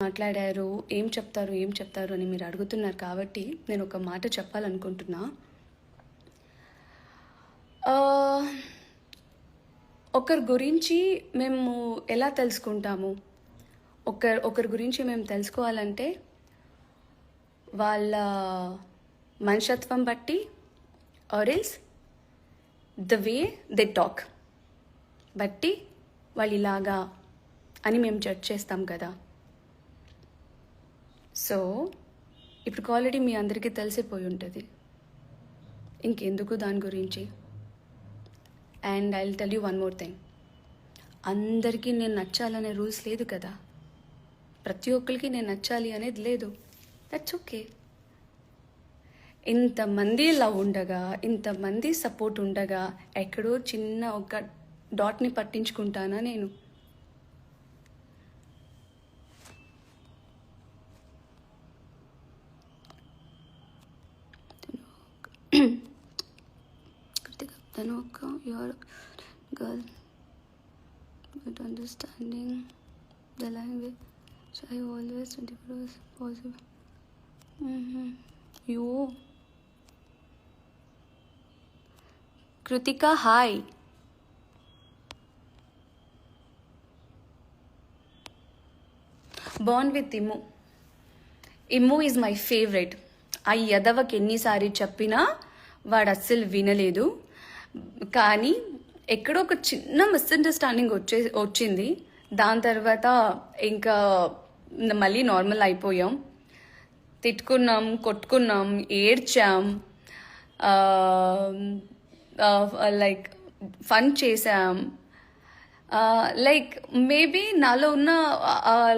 మాట్లాడారు, ఏం చెప్తారు అని మీరు అడుగుతున్నారు కాబట్టి నేను ఒక మాట చెప్పాలనుకుంటున్నా. ఒకరి గురించి మేము ఎలా తెలుసుకుంటాము? ఒకరి గురించి మేము తెలుసుకోవాలంటే వాళ్ళ మనుషత్వం బట్టి, or else the way they talk బట్టి వాళ్ళు ఇలాగా అని మేము జడ్జ్ చేస్తాం కదా. సో ఇప్పుడు ఆల్రెడీ మీ అందరికీ తెలిసిపోయి ఉంటుంది, ఇంకెందుకు దాని గురించి. And I will tell you one more thing, అందరికీ నేను నచ్చాలనే రూల్స్ లేదు కదా, ప్రతి ఒక్కరికి నేను నచ్చాలి అనేది లేదు. That's okay. ఇంతమంది లవ్ ఉండగా, ఇంతమంది సపోర్ట్ ఉండగా ఎక్కడో చిన్న ఒక డాట్ని పట్టించుకుంటానా నేను? Tanoka, you're a girl, but understanding the language, so I always 24 possible. You, Kritika, hi. Born with Immu. Immu is my favorite. ఆ యదవకి ఎన్నిసారి చెప్పినా వాడు అస్సలు వినలేదు. కానీ ఎక్కడో ఒక చిన్న మిస్అండర్స్టాండింగ్ వచ్చింది. దాని తర్వాత ఇంకా మళ్ళీ నార్మల్ అయిపోయాం. తిట్టుకున్నాం, కొట్టుకున్నాం, ఏడ్చాం, లైక్ ఫన్ చేసాం. లైక్ మేబీ నాలో ఉన్న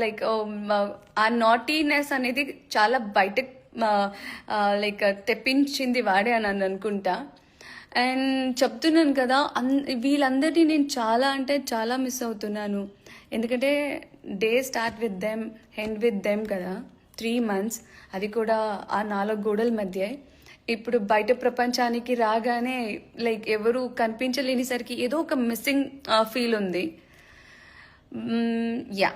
లైక్ ఆ నాటీనెస్ అనేది చాలా బయట లైక్ తెప్పించింది వాడే అని అనుకుంటా. అండ్ చెప్తున్నాను కదా, వీళ్ళందరినీ నేను చాలా అంటే చాలా మిస్ అవుతున్నాను. ఎందుకంటే day start with them, end with them కదా, 3 months, అది కూడా ఆ 4 గోడల మధ్య. ఇప్పుడు బయట ప్రపంచానికి రాగానే లైక్ ఎవరు కనిపించలేనిసరికి ఏదో ఒక మిస్సింగ్ ఫీల్ ఉంది. యా.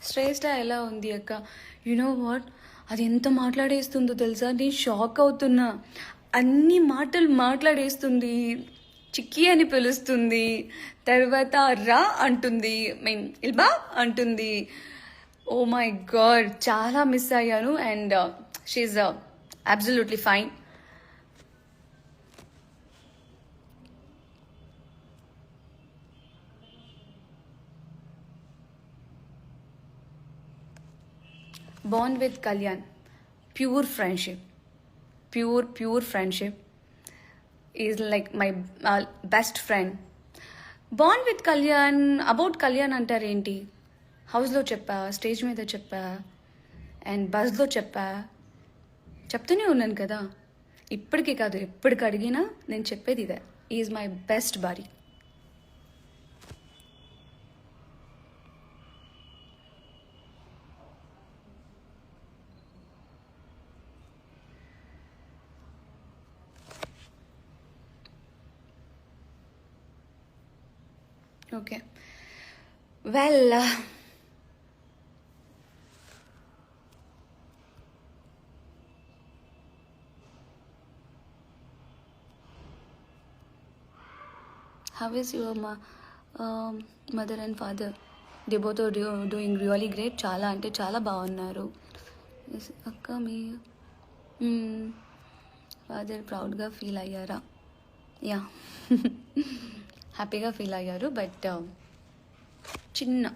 శ్రేష్ఠ ఎలా ఉంది అక్క? నో వాట్, అది ఎంత మాట్లాడేస్తుందో తెలుసా? నేను షాక్ అవుతున్నా. అన్ని మాటలు మాట్లాడేస్తుంది. చిక్కి అని పిలుస్తుంది, తర్వాత రా అంటుంది, మీన్ ఇల్బా అంటుంది. ఓ మై గాడ్, చాలా మిస్ అయ్యాను. And she's absolutely fine. Born with Kalyan, pure friendship, pure friendship, is like my best friend. Born with Kalyan, about Kalyan అంటారు ఏంటి? హౌస్లో చెప్పా, స్టేజ్ మీద చెప్పా, అండ్ బస్లో చెప్పా, చెప్తూనే ఉన్నాను కదా. ఇప్పటికీ కాదు, ఎప్పటికి అడిగినా నేను చెప్పేది ఇదే, is my best body. Okay, well, how is your mother and father? They both doing really great. చాలా అంటే చాలా బాగున్నారు. Yes, అక్క మీ ఫాదర్ ప్రౌడ్గా ఫీల్ అయ్యారా? యా, హ్యాపీగా ఫీల్ అయ్యారు. బట్ చిన్న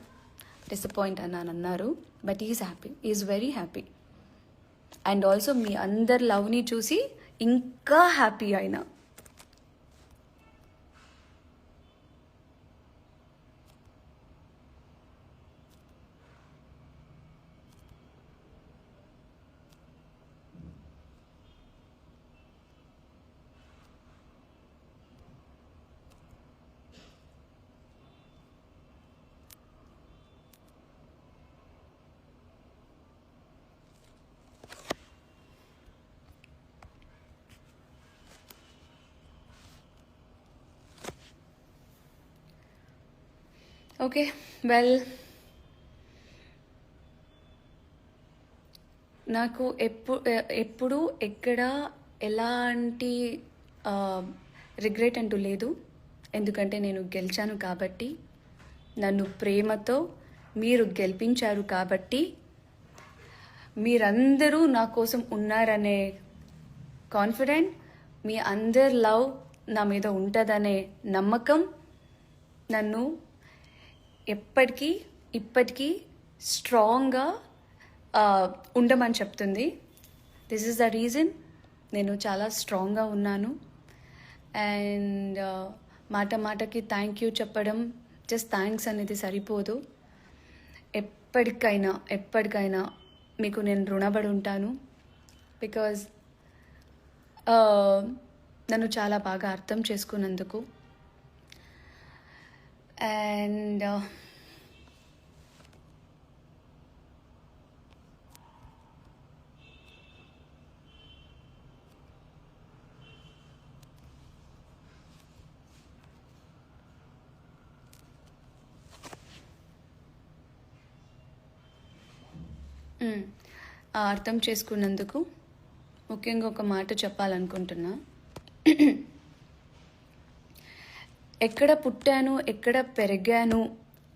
డిసప్పాయింట్ అన్నారు. But is happy, is very happy. And also మీ అందరి లవ్ని చూసి ఇంకా హ్యాపీ అయినా. ఓకే, వెల్, నాకు ఎప్పుడు ఎక్కడ ఎలాంటి రిగ్రెట్ అంటూ లేదు. ఎందుకంటే నేను గెలిచాను కాబట్టి, నన్ను ప్రేమతో మీరు గెలిపించారు కాబట్టి, మీరందరూ నా కోసం ఉన్నారనే కాన్ఫిడెంట్, మీ అందరి లవ్ నా మీద ఉంటుందనే నమ్మకం నన్ను ఇప్పటికీ స్ట్రాంగ్గా ఉండమని చెప్తుంది. దిస్ ఈజ్ ద రీజన్ నేను చాలా స్ట్రాంగ్గా ఉన్నాను. అండ్ మాటకి థ్యాంక్ యూ చెప్పడం, జస్ట్ థ్యాంక్స్ అనేది సరిపోదు. ఎప్పటికైనా మీకు నేను రుణపడి ఉంటాను. బికాజ్ నన్ను చాలా బాగా అర్థం చేసుకున్నందుకు. అండ్ అర్థం చేసుకున్నందుకు ముఖ్యంగా ఒక మాట చెప్పాలనుకుంటున్నా. ఎక్కడ పుట్టాను, ఎక్కడ పెరిగాను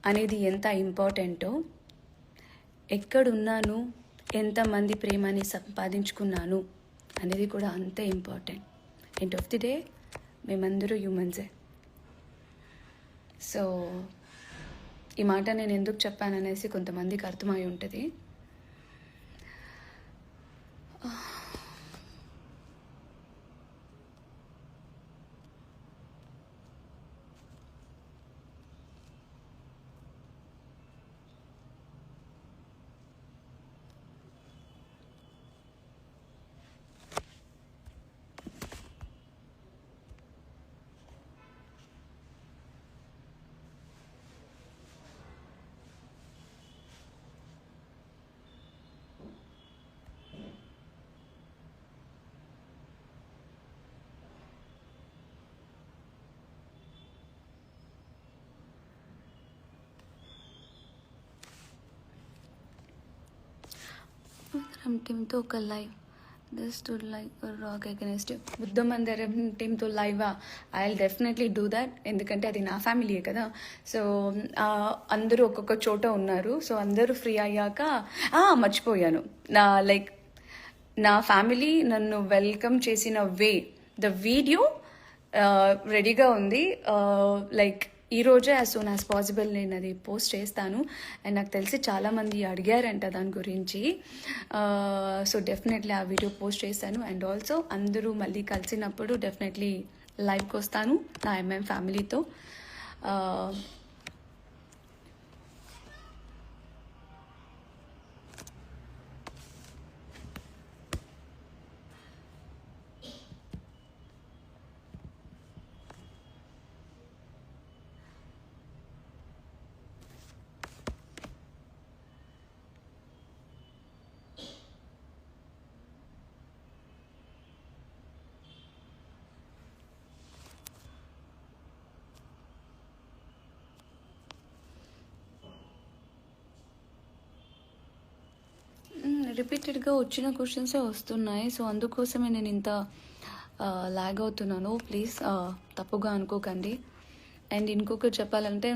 అనేది ఎంత ఇంపార్టెంటో, ఎక్కడున్నాను, ఎంతమంది ప్రేమని సంపాదించుకున్నాను అనేది కూడా అంతే important. End of the day మేమందరూ హ్యూమన్సే. సో ఈ మాట నేను ఎందుకు చెప్పాననేసి కొంతమందికి అర్థమై ఉంటుంది. టీంతో ఒక live this to like rock against బుద్ధమందరం టీంతో లైవా? I will definitely do that. ఎందుకంటే అది నా ఫ్యామిలీయే కదా. సో అందరూ ఒక్కొక్క చోట ఉన్నారు. సో అందరూ ఫ్రీ అయ్యాక మర్చిపోయాను, నా ఫ్యామిలీ నన్ను వెల్కమ్ చేసిన ద వీడియో రెడీగా ఉంది. ఈరోజే యాజ్ సూన్ యాజ్ పాసిబుల్ నేను అది పోస్ట్ చేస్తాను. అండ్ నాకు తెలిసి చాలామంది అడిగారంట దాని గురించి. సో డెఫినెట్లీ ఆ వీడియో పోస్ట్ చేస్తాను. అండ్ ఆల్సో అందరూ మళ్ళీ కలిసినప్పుడు డెఫినెట్లీ లైవ్కి వస్తాను నా ఎంఎం ఫ్యామిలీతో. రిపీటెడ్గా వచ్చిన క్వశ్చన్సే వస్తున్నాయి. సో అందుకోసమే నేను ఇంత లాగ్ అవుతున్నాను. ప్లీజ్ తప్పుగా అనుకోకండి. అండ్ ఇంకొకటి చెప్పాలంటే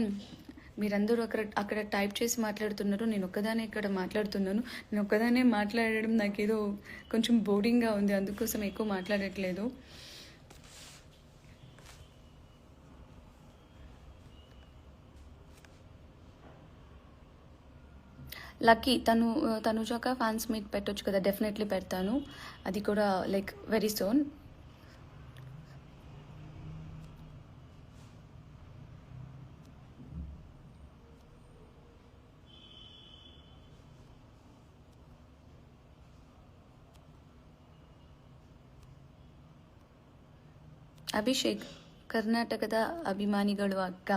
మీరందరూ అక్కడ అక్కడ టైప్ చేసి మాట్లాడుతున్నారు, నేను ఒక్కదానే ఇక్కడ మాట్లాడుతున్నాను. నేను ఒక్కదానే మాట్లాడడం నాకేదో కొంచెం బోరింగ్గా ఉంది, అందుకోసం ఎక్కువ మాట్లాడట్లేదు. లక్కీ తనుజాక ఫ్యాన్స్ మీట్ పెట్టొచ్చు కదా, డెఫినెట్లీ పెడతాను, అది కూడా లైక్ వెరీ సోన్. ಅಭಿಷೇಕ್ ಕರ್ನಾಟಕದ ಅಭಿಮಾನಿಗಳು ಅಕ್ಕ.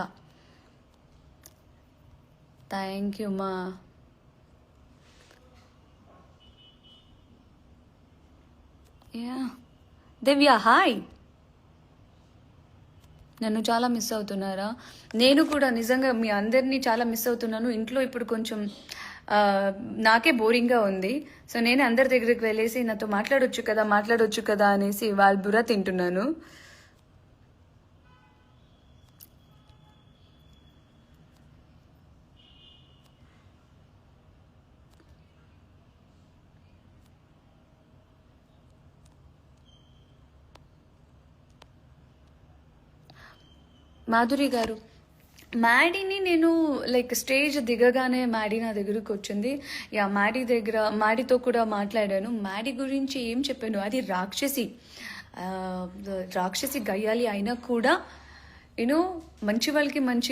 ಥ್ಯಾಂಕ್ ಯು ಮಾ. యా దివ్య హాయ్. నన్ను చాలా మిస్ అవుతున్నారా? నేను కూడా నిజంగా మీ అందరినీ చాలా మిస్ అవుతున్నాను. ఇంట్లో ఇప్పుడు కొంచెం నాకే బోరింగ్గా ఉంది. సో నేను అందరి దగ్గరికి వెళ్ళేసి నాతో మాట్లాడొచ్చు కదా అనేసి వాళ్ళ బుర్ర తింటున్నాను. మాధురి గారు, మ్యాడీని నేను లైక్ స్టేజ్ దిగగానే మ్యాడీ నా దగ్గరకు వచ్చింది. యా మ్యాడీతో కూడా మాట్లాడాను. మ్యాడీ గురించి ఏం చెప్పాను, అది రాక్షసి గయ్యాలి అయినా కూడా యూనో మంచి వాళ్ళకి మంచి